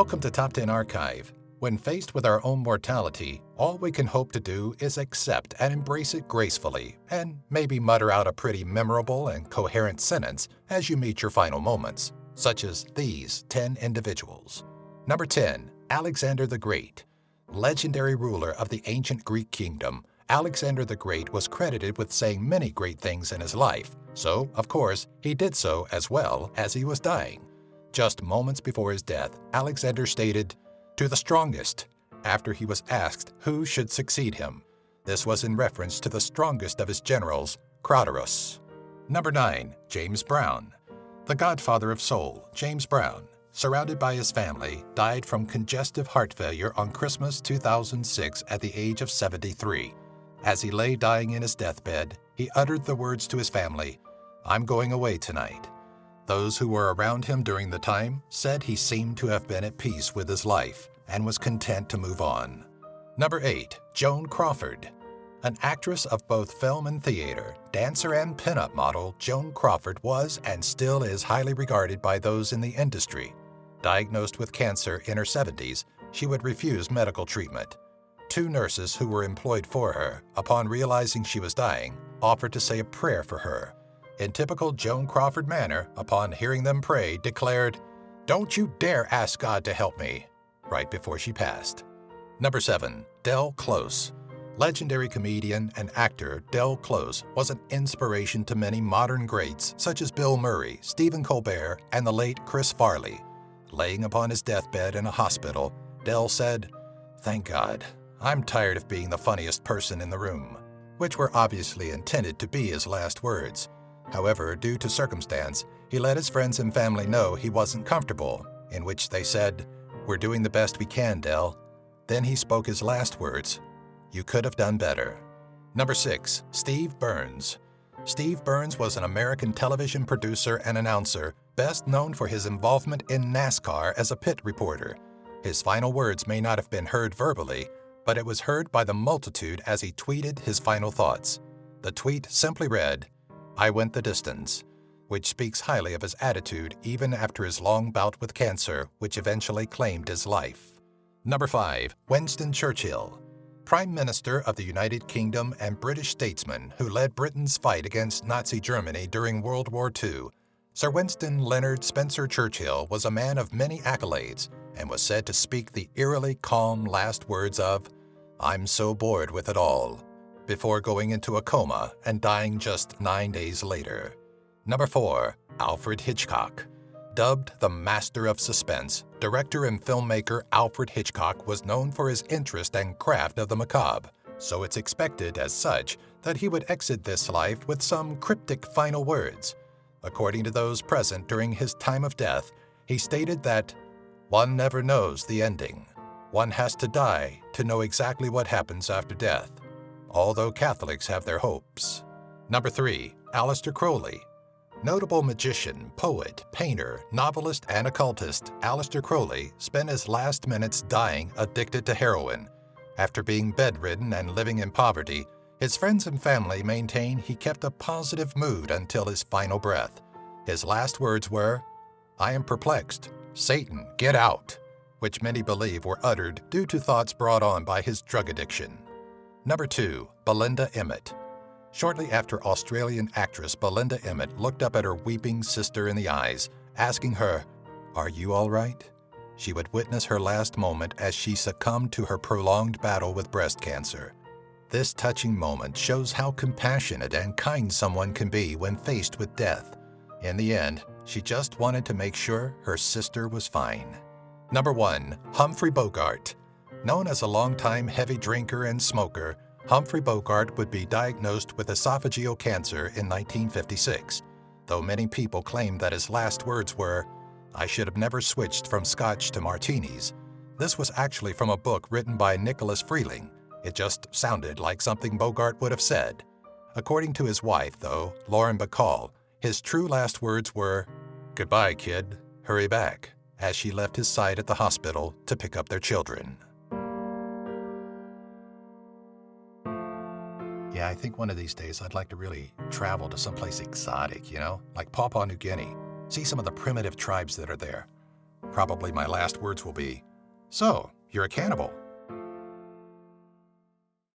Welcome to Top 10 Archive. When faced with our own mortality, all we can hope to do is accept and embrace it gracefully, and maybe mutter out a pretty memorable and coherent sentence as you meet your final moments, such as these 10 individuals. Number 10, Alexander the Great. Legendary ruler of the ancient Greek kingdom, Alexander the Great was credited with saying many great things in his life, so, of course, he did so as well as he was dying. Just moments before his death, Alexander stated, "To the strongest," after he was asked who should succeed him. This was in reference to the strongest of his generals, Crowderus. Number 9, James Brown. The godfather of soul, James Brown, surrounded by his family, died from congestive heart failure on Christmas 2006 at the age of 73. As he lay dying in his deathbed, he uttered the words to his family, "I'm going away tonight." Those who were around him during the time said he seemed to have been at peace with his life and was content to move on. Number 8, Joan Crawford. An actress of both film and theater, dancer and pinup model, Joan Crawford was and still is highly regarded by those in the industry. Diagnosed with cancer in her 70s, she would refuse medical treatment. 2 nurses who were employed for her, upon realizing she was dying, offered to say a prayer for her. In typical Joan Crawford manner, upon hearing them pray, declared, "Don't you dare ask God to help me," right before she passed. Number 7, Del Close. Legendary comedian and actor Del Close was an inspiration to many modern greats such as Bill Murray, Stephen Colbert, and the late Chris Farley. Laying upon his deathbed in a hospital, Del said, "Thank God, I'm tired of being the funniest person in the room," which were obviously intended to be his last words. However, due to circumstance, he let his friends and family know he wasn't comfortable, in which they said, "We're doing the best we can, Del." Then he spoke his last words, "You could have done better." Number 6, Steve Byrnes. Steve Byrnes was an American television producer and announcer, best known for his involvement in NASCAR as a pit reporter. His final words may not have been heard verbally, but it was heard by the multitude as he tweeted his final thoughts. The tweet simply read, "I went the distance," which speaks highly of his attitude even after his long bout with cancer, which eventually claimed his life. Number 5, Winston Churchill. Prime Minister of the United Kingdom and British statesman who led Britain's fight against Nazi Germany during World War II, Sir Winston Leonard Spencer Churchill was a man of many accolades and was said to speak the eerily calm last words of, "I'm so bored with it all," before going into a coma and dying just 9 days later. Number 4, Alfred Hitchcock. Dubbed the Master of Suspense, director and filmmaker Alfred Hitchcock was known for his interest and craft of the macabre, so it's expected as such that he would exit this life with some cryptic final words. According to those present during his time of death, he stated that, "One never knows the ending. One has to die to know exactly what happens after death, although Catholics have their hopes." Number 3, Aleister Crowley. Notable magician, poet, painter, novelist, and occultist, Aleister Crowley spent his last minutes dying addicted to heroin. After being bedridden and living in poverty, his friends and family maintain he kept a positive mood until his final breath. His last words were, "I am perplexed. Satan, get out," which many believe were uttered due to thoughts brought on by his drug addiction. Number 2, Belinda Emmett. Shortly after Australian actress Belinda Emmett looked up at her weeping sister in the eyes, asking her, "Are you all right?" she would witness her last moment as she succumbed to her prolonged battle with breast cancer. This touching moment shows how compassionate and kind someone can be when faced with death. In the end, she just wanted to make sure her sister was fine. Number 1, Humphrey Bogart. Known as a longtime heavy drinker and smoker, Humphrey Bogart would be diagnosed with esophageal cancer in 1956, though many people claim that his last words were, "I should have never switched from scotch to martinis." This was actually from a book written by Nicholas Freeling. It just sounded like something Bogart would have said. According to his wife, though, Lauren Bacall, his true last words were, "Goodbye, kid, hurry back," as she left his side at the hospital to pick up their children. Yeah, I think one of these days I'd like to really travel to someplace exotic, like Papua New Guinea. See some of the primitive tribes that are there. Probably my last words will be, "So, you're a cannibal."